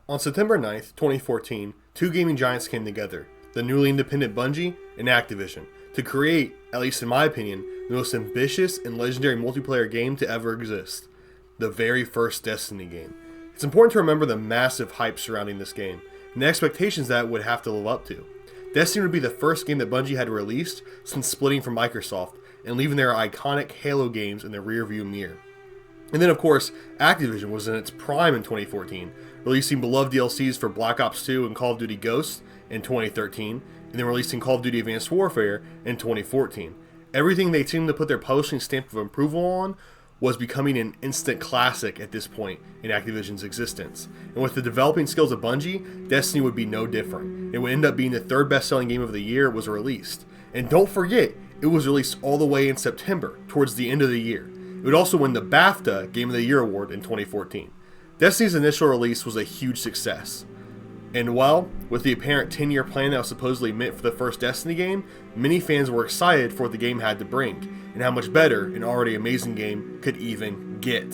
On September 9th, 2014, two gaming giants came together, the newly independent Bungie and Activision, to create, at least in my opinion, the most ambitious and legendary multiplayer game to ever exist, the very first Destiny game. It's important to remember the massive hype surrounding this game, and the expectations that it would have to live up to. Destiny would be the first game that Bungie had released since splitting from Microsoft and leaving their iconic Halo games in the rearview mirror. And then, of course, Activision was in its prime in 2014, releasing beloved DLCs for Black Ops 2 and Call of Duty Ghosts in 2013, and then releasing Call of Duty Advanced Warfare in 2014. Everything they seemed to put their publishing stamp of approval on was becoming an instant classic at this point in Activision's existence. And with the developing skills of Bungie, Destiny would be no different. It would end up being the third best-selling game of the year it was released. And don't forget, it was released all the way in September, towards the end of the year. It would also win the BAFTA Game of the Year award in 2014. Destiny's initial release was a huge success. And well, with the apparent 10-year plan that was supposedly meant for the first Destiny game, many fans were excited for what the game had to bring, and how much better an already amazing game could even get.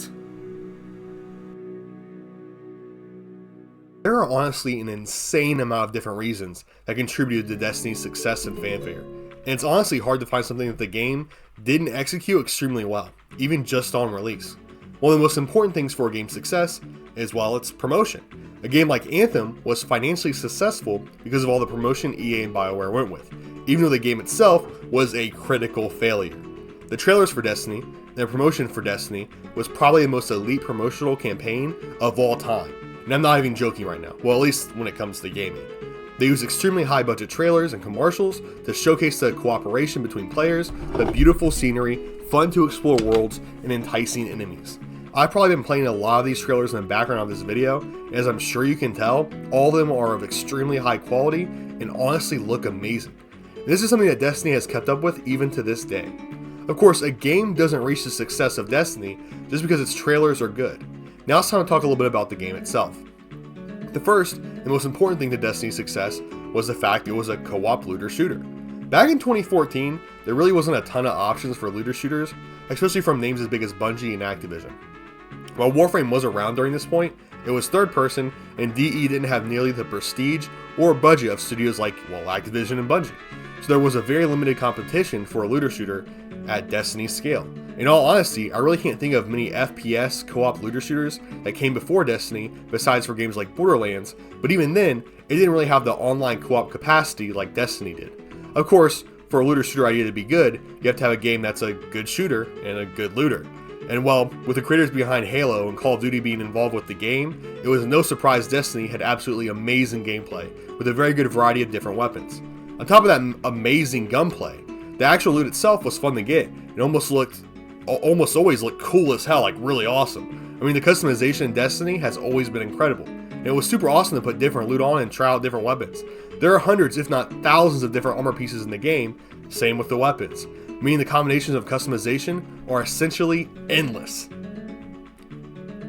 There are honestly an insane amount of different reasons that contributed to Destiny's success and fanfare, and it's honestly hard to find something that the game didn't execute extremely well, even just on release. One of the most important things for a game's success is, well, its promotion. A game like Anthem was financially successful because of all the promotion EA and BioWare went with, even though the game itself was a critical failure. The trailers for Destiny and the promotion for Destiny was probably the most elite promotional campaign of all time. And I'm not even joking right now, well, at least when it comes to gaming. They used extremely high budget trailers and commercials to showcase the cooperation between players, the beautiful scenery, fun to explore worlds, and enticing enemies. I've probably been playing a lot of these trailers in the background of this video, and as I'm sure you can tell, all of them are of extremely high quality and honestly look amazing. This is something that Destiny has kept up with even to this day. Of course, a game doesn't reach the success of Destiny just because its trailers are good. Now it's time to talk a little bit about the game itself. The first and most important thing to Destiny's success was the fact it was a co-op looter shooter. Back in 2014, there really wasn't a ton of options for looter shooters, especially from names as big as Bungie and Activision. While Warframe was around during this point, it was third person, and DE didn't have nearly the prestige or budget of studios like, well, Activision and Bungie. So there was a very limited competition for a looter shooter at Destiny's scale. In all honesty, I really can't think of many FPS co-op looter shooters that came before Destiny, besides for games like Borderlands, but even then, it didn't really have the online co-op capacity like Destiny did. Of course, for a looter shooter idea to be good, you have to have a game that's a good shooter and a good looter. And well, with the creators behind Halo and Call of Duty being involved with the game, it was no surprise Destiny had absolutely amazing gameplay, with a very good variety of different weapons. On top of that amazing gunplay, the actual loot itself was fun to get. It almost always looked cool as hell, like really awesome. I mean, the customization in Destiny has always been incredible, and it was super awesome to put different loot on and try out different weapons. There are hundreds, if not thousands, of different armor pieces in the game, same with the weapons, meaning the combinations of customization are essentially endless.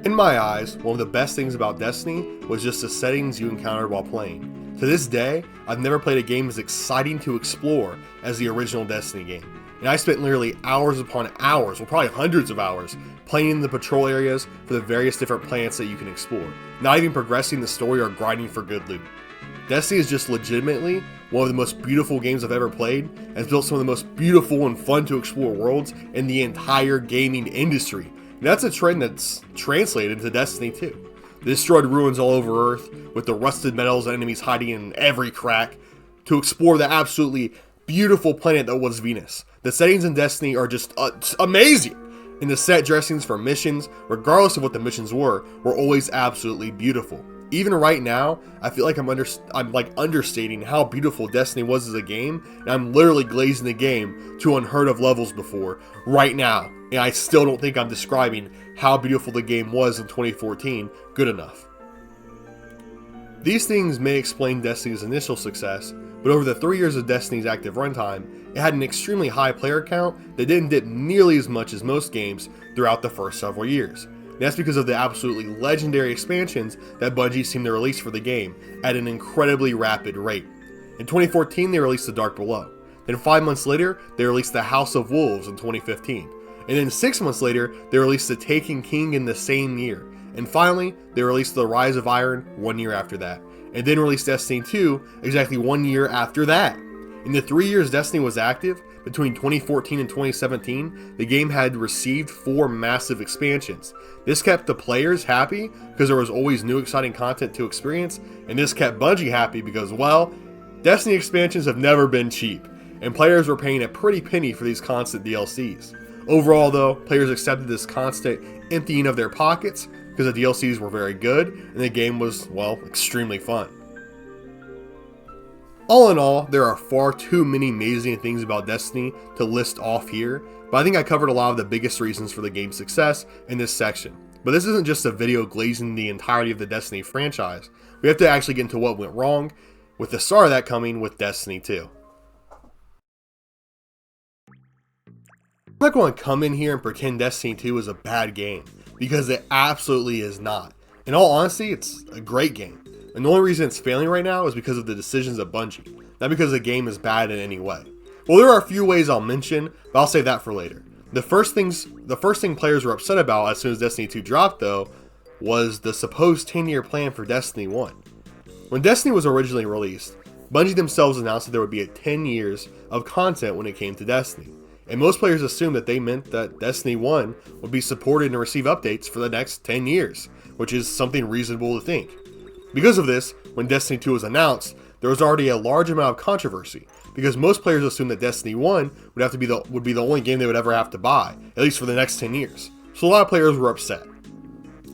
In my eyes, one of the best things about Destiny was just the settings you encountered while playing. To this day, I've never played a game as exciting to explore as the original Destiny game, and I spent literally hours upon hours, well probably hundreds of hours, playing in the patrol areas for the various different planets that you can explore, not even progressing the story or grinding for good loot. Destiny is just legitimately one of the most beautiful games I've ever played, and has built some of the most beautiful and fun to explore worlds in the entire gaming industry. And that's a trend that's translated to Destiny 2. The destroyed ruins all over Earth, with the rusted metals and enemies hiding in every crack, to explore the absolutely beautiful planet that was Venus. The settings in Destiny are just amazing, and the set dressings for missions, regardless of what the missions were always absolutely beautiful. Even right now, I feel like I'm understating how beautiful Destiny was as a game, and I'm literally glazing the game to unheard of levels before, right now, and I still don't think I'm describing how beautiful the game was in 2014 good enough. These things may explain Destiny's initial success, but over the 3 years of Destiny's active runtime, it had an extremely high player count that didn't dip nearly as much as most games throughout the first several years. And that's because of the absolutely legendary expansions that Bungie seemed to release for the game at an incredibly rapid rate. In 2014, they released The Dark Below. Then 5 months later, they released The House of Wolves in 2015. And then 6 months later, they released The Taken King in the same year. And finally, they released The Rise of Iron 1 year after that, and then released Destiny 2 exactly 1 year after that. In the 3 years Destiny was active, between 2014 and 2017, the game had received 4 massive expansions. This kept the players happy because there was always new exciting content to experience, and this kept Bungie happy because, well, Destiny expansions have never been cheap, and players were paying a pretty penny for these constant DLCs. Overall though, players accepted this constant emptying of their pockets because the DLCs were very good and the game was, well, extremely fun. All in all, there are far too many amazing things about Destiny to list off here, but I think I covered a lot of the biggest reasons for the game's success in this section. But this isn't just a video glazing the entirety of the Destiny franchise. We have to actually get into what went wrong, with the start of that coming with Destiny 2. I'm not going to come in here and pretend Destiny 2 is a bad game, because it absolutely is not. In all honesty, it's a great game. And the only reason it's failing right now is because of the decisions of Bungie, not because the game is bad in any way. Well, there are a few ways I'll mention, but I'll save that for later. The first thing players were upset about as soon as Destiny 2 dropped, though, was the supposed 10-year plan for Destiny 1. When Destiny was originally released, Bungie themselves announced that there would be 10 years of content when it came to Destiny, and most players assumed that they meant that Destiny 1 would be supported and receive updates for the next 10 years, which is something reasonable to think. Because of this, when Destiny 2 was announced, there was already a large amount of controversy, because most players assumed that Destiny 1 would be the only game they would ever have to buy, at least for the next 10 years. So a lot of players were upset.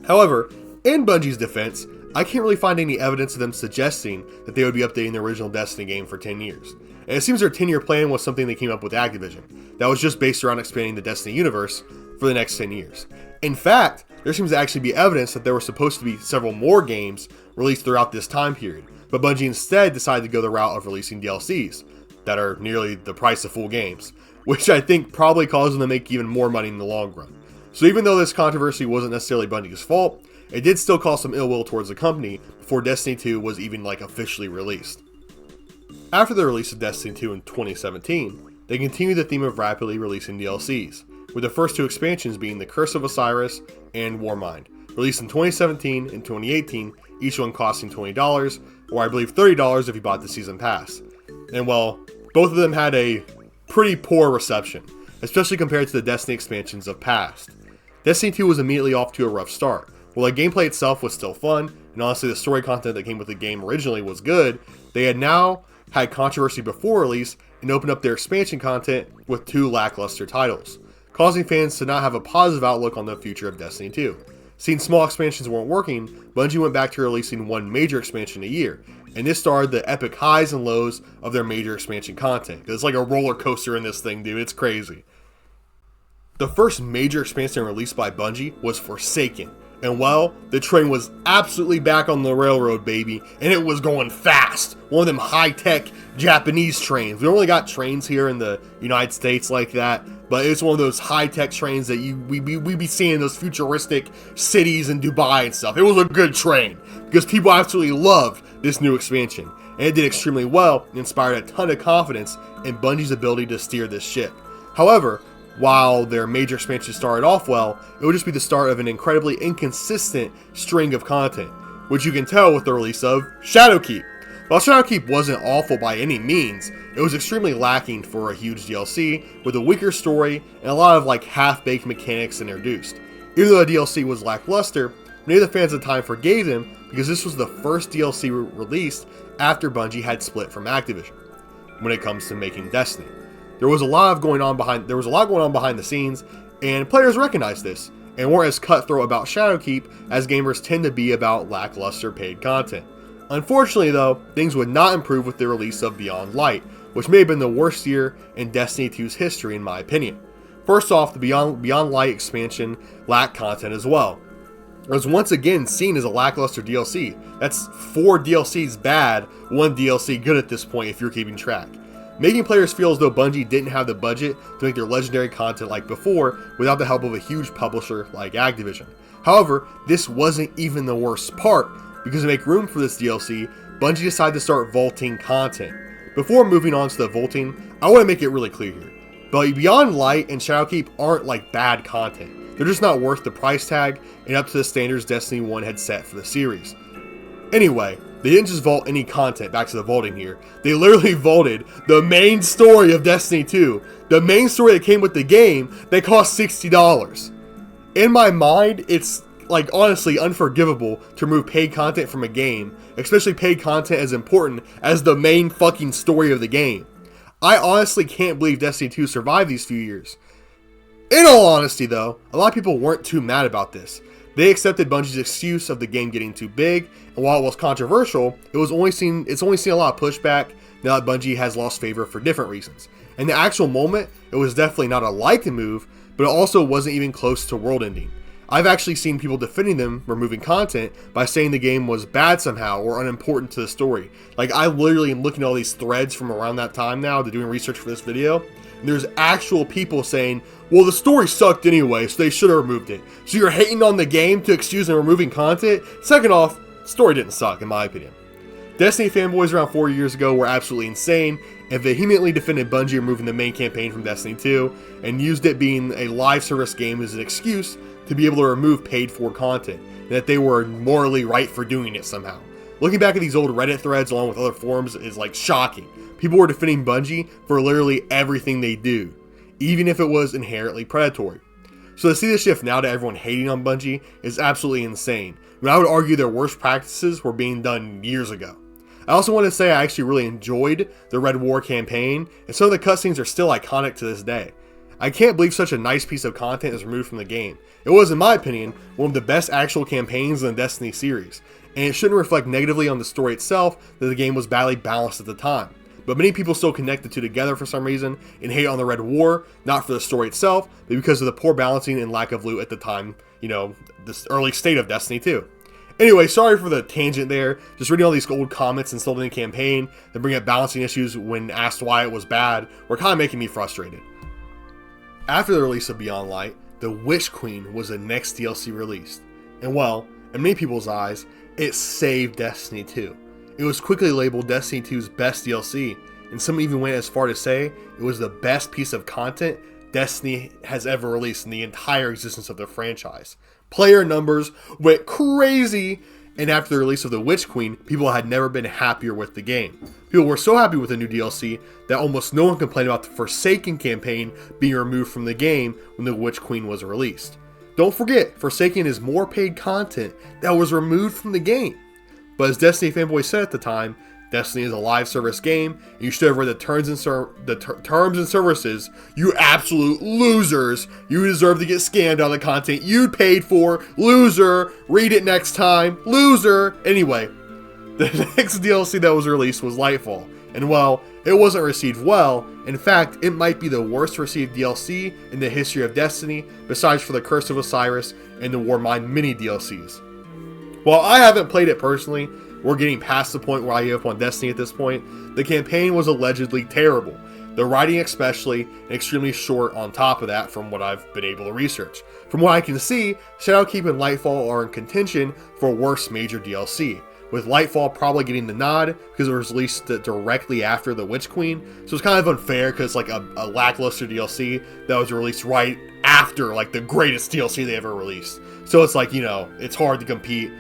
However, in Bungie's defense, I can't really find any evidence of them suggesting that they would be updating the original Destiny game for 10 years. And it seems their 10-year plan was something they came up with Activision, that was just based around expanding the Destiny universe for the next 10 years. In fact, there seems to actually be evidence that there were supposed to be several more games released throughout this time period, but Bungie instead decided to go the route of releasing DLCs that are nearly the price of full games, which I think probably caused them to make even more money in the long run. So even though this controversy wasn't necessarily Bungie's fault, it did still cause some ill will towards the company before Destiny 2 was even officially released. After the release of Destiny 2 in 2017, they continued the theme of rapidly releasing DLCs, with the first 2 expansions being the Curse of Osiris and Warmind, released in 2017 and 2018, each one costing $20, or I believe $30 if you bought the Season Pass. And well, both of them had a pretty poor reception, especially compared to the Destiny expansions of past. Destiny 2 was immediately off to a rough start. While the gameplay itself was still fun, and honestly the story content that came with the game originally was good, they had now had controversy before release and opened up their expansion content with 2 lackluster titles, causing fans to not have a positive outlook on the future of Destiny 2. Seeing small expansions weren't working, Bungie went back to releasing 1 major expansion a year, and this started the epic highs and lows of their major expansion content. It's like a roller coaster in this thing, dude. It's crazy. The first major expansion released by Bungie was Forsaken, and well, the train was absolutely back on the railroad, baby, and it was going fast. One of them high-tech Japanese trains. We only got trains here in the United States like that, but it's one of those high-tech trains that we be seeing in those futuristic cities in Dubai and stuff. It was a good train, because people absolutely loved this new expansion, and it did extremely well and inspired a ton of confidence in Bungie's ability to steer this ship. However, while their major expansion started off well, it would just be the start of an incredibly inconsistent string of content, which you can tell with the release of Shadowkeep. While Shadowkeep wasn't awful by any means, it was extremely lacking for a huge DLC, with a weaker story and a lot of half-baked mechanics introduced. Even though the DLC was lackluster, many of the fans at the time forgave them because this was the first DLC released after Bungie had split from Activision when it comes to making Destiny. There was a lot going on behind the scenes, and players recognized this, and weren't as cutthroat about Shadowkeep as gamers tend to be about lackluster paid content. Unfortunately though, things would not improve with the release of Beyond Light, which may have been the worst year in Destiny 2's history in my opinion. First off, the Beyond Light expansion lacked content as well. It was once again seen as a lackluster DLC. That's 4 DLCs bad, 1 DLC good at this point if you're keeping track, making players feel as though Bungie didn't have the budget to make their legendary content like before without the help of a huge publisher like Activision. However, this wasn't even the worst part, because to make room for this DLC, Bungie decided to start vaulting content. Before moving on to the vaulting, I want to make it really clear here. But Beyond Light and Shadowkeep aren't bad content. They're just not worth the price tag and up to the standards Destiny 1 had set for the series. Anyway, they didn't just vault any content, back to the vaulting here. They literally vaulted the main story of Destiny 2. The main story that came with the game that cost $60. In my mind, it's like honestly unforgivable to remove paid content from a game, especially paid content as important as the main fucking story of the game. I honestly can't believe Destiny 2 survived these few years. In all honesty though, a lot of people weren't too mad about this. They accepted Bungie's excuse of the game getting too big, and while it was controversial, it's only seen a lot of pushback now that Bungie has lost favor for different reasons. In the actual moment, it was definitely not a likely move, but it also wasn't even close to world ending. I've actually seen people defending them removing content by saying the game was bad somehow or unimportant to the story. Like, I literally am looking at all these threads from around that time now to doing research for this video, and there's actual people saying, well, the story sucked anyway, so they should have removed it. So you're hating on the game to excuse them removing content? Second off, the story didn't suck, in my opinion. Destiny fanboys around 4 years ago were absolutely insane and vehemently defended Bungie removing the main campaign from Destiny 2 and used it being a live service game as an excuse to be able to remove paid for content, and that they were morally right for doing it somehow. Looking back at these old Reddit threads along with other forums is like shocking. People were defending Bungie for literally everything they do, even if it was inherently predatory. So to see the shift now to everyone hating on Bungie is absolutely insane, but I would argue their worst practices were being done years ago. I also want to say I actually really enjoyed the Red War campaign, and some of the cutscenes are still iconic to this day. I can't believe such a nice piece of content is removed from the game. It was, in my opinion, one of the best actual campaigns in the Destiny series, and it shouldn't reflect negatively on the story itself that the game was badly balanced at the time. But many people still connect the two together for some reason and hate on the Red War, not for the story itself, but because of the poor balancing and lack of loot at the time, this early state of Destiny 2. Anyway, sorry for the tangent there. Just reading all these old comments and still in the campaign that bring up balancing issues when asked why it was bad were kind of making me frustrated. After the release of Beyond Light, the Witch Queen was the next DLC released. And well, in many people's eyes, it saved Destiny 2. It was quickly labeled Destiny 2's best DLC, and some even went as far to say it was the best piece of content Destiny has ever released in the entire existence of the franchise. Player numbers went crazy, and after the release of the Witch Queen, people had never been happier with the game. People were so happy with the new DLC that almost no one complained about the Forsaken campaign being removed from the game when the Witch Queen was released. Don't forget, Forsaken is more paid content that was removed from the game. But as Destiny fanboys said at the time, Destiny is a live service game, and you should have read the terms and services. You absolute losers! You deserve to get scammed out of the content you paid for. Loser! Read it next time. Loser! Anyway, the next DLC that was released was Lightfall, and well, it wasn't received well. In fact, it might be the worst received DLC in the history of Destiny, besides for the Curse of Osiris and the Warmind mini DLCs. While I haven't played it personally, we're getting past the point where I give up on Destiny at this point. The campaign was allegedly terrible. The writing especially, and extremely short on top of that from what I've been able to research. From what I can see, Shadowkeep and Lightfall are in contention for worst major DLC, with Lightfall probably getting the nod because it was released directly after the Witch Queen, so it's kind of unfair because like a lackluster DLC that was released right after like the greatest DLC they ever released. So it's like, it's hard to compete.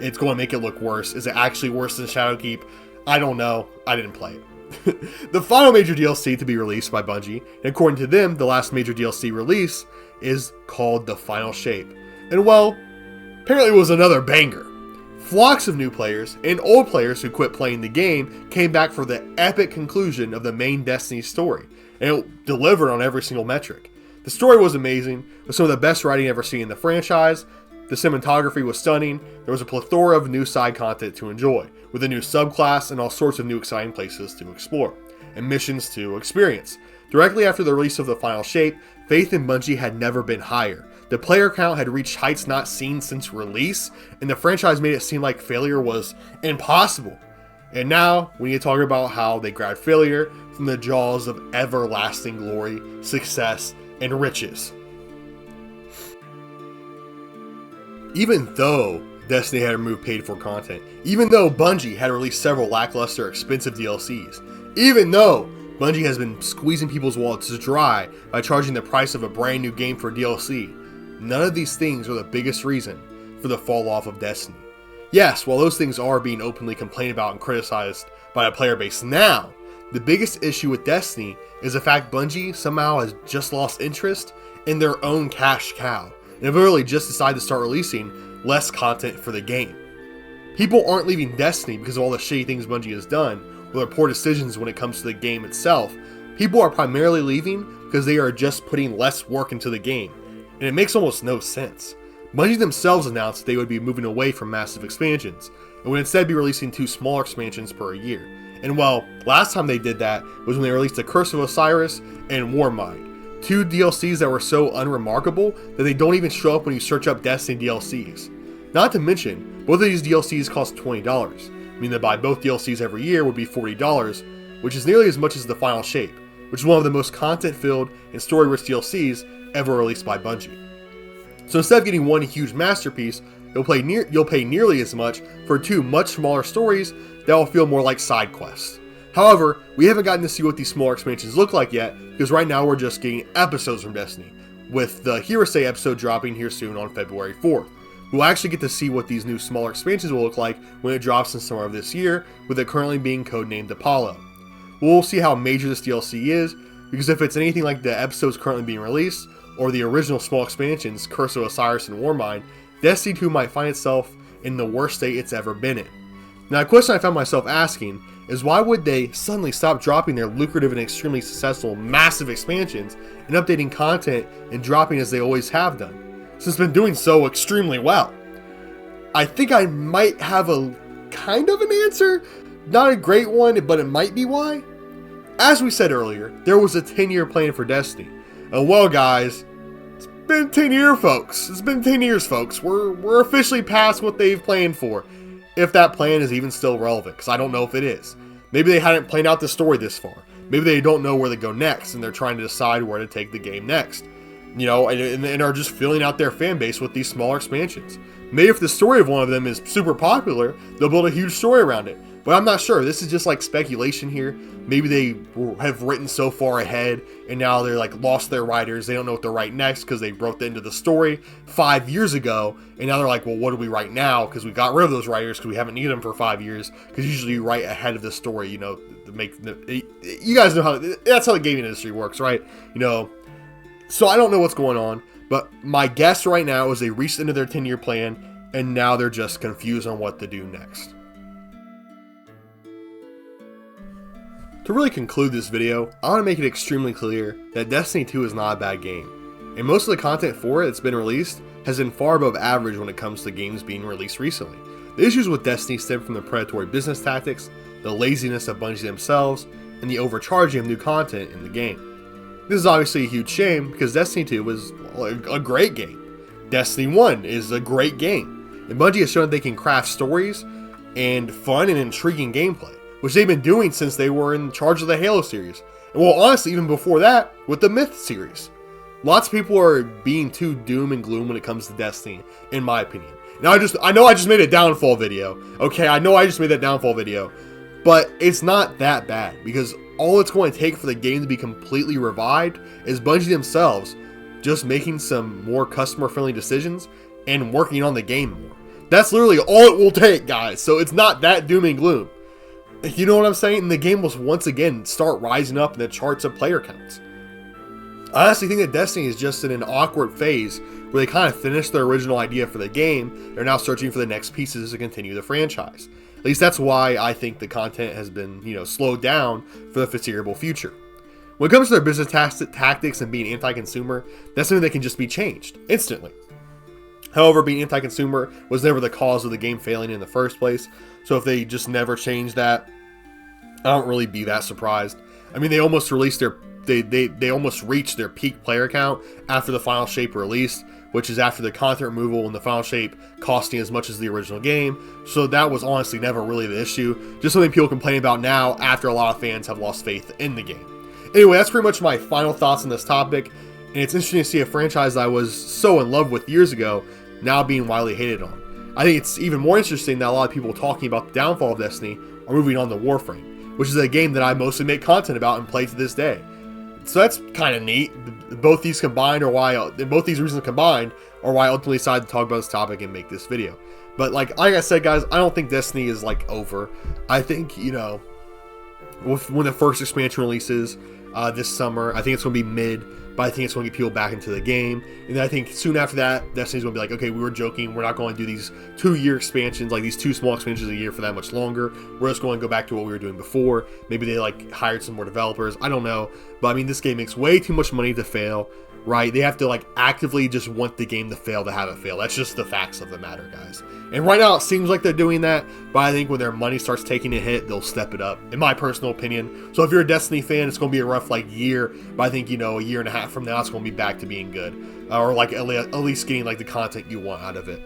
It's going to make it look worse. Is it actually worse than Shadowkeep? I don't know. I didn't play it. The final major DLC to be released by Bungie, and according to them, the last major DLC release, is called The Final Shape. And well, apparently it was another banger. Flocks of new players and old players who quit playing the game came back for the epic conclusion of the main Destiny story, and it delivered on every single metric. The story was amazing, with some of the best writing ever seen in the franchise. The cinematography was stunning. There was a plethora of new side content to enjoy, with a new subclass and all sorts of new exciting places to explore, and missions to experience. Directly after the release of The Final Shape, faith in Bungie had never been higher. The player count had reached heights not seen since release, and the franchise made it seem like failure was impossible. And now, we need to talk about how they grabbed failure from the jaws of everlasting glory, success, and riches. Even though Destiny had removed paid for content, even though Bungie had released several lackluster expensive DLCs, even though Bungie has been squeezing people's wallets dry by charging the price of a brand new game for DLC, none of these things are the biggest reason for the fall off of Destiny. Yes, while those things are being openly complained about and criticized by a player base now, the biggest issue with Destiny is the fact Bungie somehow has just lost interest in their own cash cow, and have literally just decided to start releasing less content for the game. People aren't leaving Destiny because of all the shitty things Bungie has done, or their poor decisions when it comes to the game itself. People are primarily leaving because they are just putting less work into the game, and it makes almost no sense. Bungie themselves announced that they would be moving away from massive expansions, and would instead be releasing 2 smaller expansions per year. And well, last time they did that was when they released the Curse of Osiris and Warmind, 2 DLCs that were so unremarkable that they don't even show up when you search up Destiny DLCs. Not to mention, both of these DLCs cost $20, meaning that buy both DLCs every year would be $40, which is nearly as much as the Final Shape, which is one of the most content-filled and story-rich DLCs ever released by Bungie. So instead of getting one huge masterpiece, you'll pay nearly as much for 2 much smaller stories that will feel more like side quests. However, we haven't gotten to see what these smaller expansions look like yet, because right now we're just getting episodes from Destiny, with the Hearsay episode dropping here soon on February 4th. We'll actually get to see what these new smaller expansions will look like when it drops in summer of this year, with it currently being codenamed Apollo. We'll see how major this DLC is, because if it's anything like the episodes currently being released, or the original small expansions, Curse of Osiris and Warmind, Destiny 2 might find itself in the worst state it's ever been in. Now, a question I found myself asking is why would they suddenly stop dropping their lucrative and extremely successful massive expansions and updating content and dropping as they always have done, since it's been doing so extremely well? I think I might have a kind of an answer, not a great one, but it might be why. As we said earlier, there was a 10-year plan for Destiny, and well guys, it's been 10 years folks. We're officially past what they've planned for. If that plan is even still relevant, because I don't know if it is. Maybe they hadn't planned out the story this far. Maybe they don't know where to go next, and they're trying to decide where to take the game next. You know, and are just filling out their fan base with these smaller expansions. Maybe if the story of one of them is super popular, they'll build a huge story around it. But I'm not sure. This is just like speculation here. Maybe they have written so far ahead, and now they're like lost their writers. They don't know what to write next because they wrote the end of the story 5 years ago, and now they're like, well, what do we write now? Because we got rid of those writers because we haven't needed them for 5 years. Because usually you write ahead of the story, you know, to make you guys know how that's how the gaming industry works, right? You know, so I don't know what's going on, but my guess right now is they reached into their 10-year plan, and now they're just confused on what to do next. To really conclude this video, I want to make it extremely clear that Destiny 2 is not a bad game, and most of the content for it that's been released has been far above average when it comes to games being released recently. The issues with Destiny stem from the predatory business tactics, the laziness of Bungie themselves, and the overcharging of new content in the game. This is obviously a huge shame because Destiny 2 was a great game. Destiny 1 is a great game, and Bungie has shown that they can craft stories and fun and intriguing gameplay, which they've been doing since they were in charge of the Halo series. And well, honestly, even before that, with the Myth series. Lots of people are being too doom and gloom when it comes to Destiny, in my opinion. Now, I know I just made a downfall video. Okay, I know I just made that downfall video. But it's not that bad, because all it's going to take for the game to be completely revived is Bungie themselves just making some more customer-friendly decisions and working on the game more. That's literally all it will take, guys. So it's not that doom and gloom. You know what I'm saying? And the game will once again start rising up in the charts of player counts. I honestly think that Destiny is just in an awkward phase where they kind of finished their original idea for the game. They're now searching for the next pieces to continue the franchise. At least that's why I think the content has been, slowed down for the foreseeable future. When it comes to their business tactics and being anti-consumer, that's something that can just be changed instantly. However, being anti-consumer was never the cause of the game failing in the first place. So if they just never change that, I don't really be that surprised. I mean, they almost released they almost reached their peak player count after the Final Shape released, which is after the content removal and the Final Shape costing as much as the original game. So that was honestly never really the issue. Just something people complain about now after a lot of fans have lost faith in the game. Anyway, that's pretty much my final thoughts on this topic. And it's interesting to see a franchise that I was so in love with years ago now being widely hated on. I think it's even more interesting that a lot of people talking about the downfall of Destiny are moving on to Warframe, which is a game that I mostly make content about and play to this day. So that's kind of neat. Both these combined, or why both these reasons combined, or why I ultimately decided to talk about this topic and make this video. But like I said, guys, I don't think Destiny is like over. I think, you know, when the first expansion releases this summer, I think it's going to be mid, but I think it's going to get people back into the game. And then I think soon after that, Destiny's going to be like, okay, we were joking. We're not going to do these 2-year expansions, like these 2 small expansions a year for that much longer. We're just going to go back to what we were doing before. Maybe they like hired some more developers. I don't know. But I mean, this game makes way too much money to fail, right? They have to like actively just want the game to fail to have it fail. That's just the facts of the matter, guys. And right now it seems like they're doing that, but I think when their money starts taking a hit, they'll step it up, in my personal opinion. So if you're a Destiny fan, it's going to be a rough like year, but I think, you know, a year and a half from now, it's going to be back to being good, or like at least getting like the content you want out of it.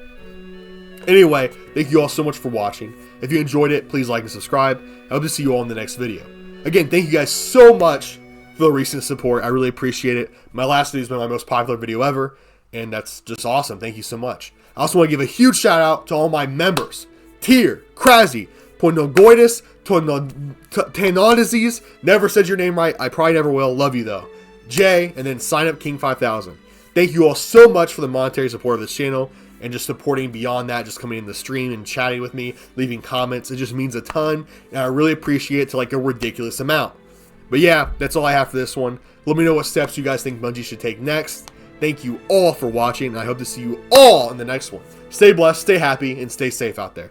Anyway, thank you all so much for watching. If you enjoyed it, please like and subscribe. I hope to see you all in the next video. Again, thank you guys so much for the recent support. I really appreciate it. My last video has been my most popular video ever, and that's just awesome. Thank you so much. I also want to give a huge shout out to all my members: Tier, Krazy, Ponogoidis, Tanodises. Never said your name right. I probably never will. Love you though. Jay, and then Sign Up King 5000. Thank you all so much for the monetary support of this channel and just supporting beyond that, just coming in the stream and chatting with me, leaving comments. It just means a ton, and I really appreciate it to like a ridiculous amount. But yeah, that's all I have for this one. Let me know what steps you guys think Bungie should take next. Thank you all for watching, and I hope to see you all in the next one. Stay blessed, stay happy, and stay safe out there.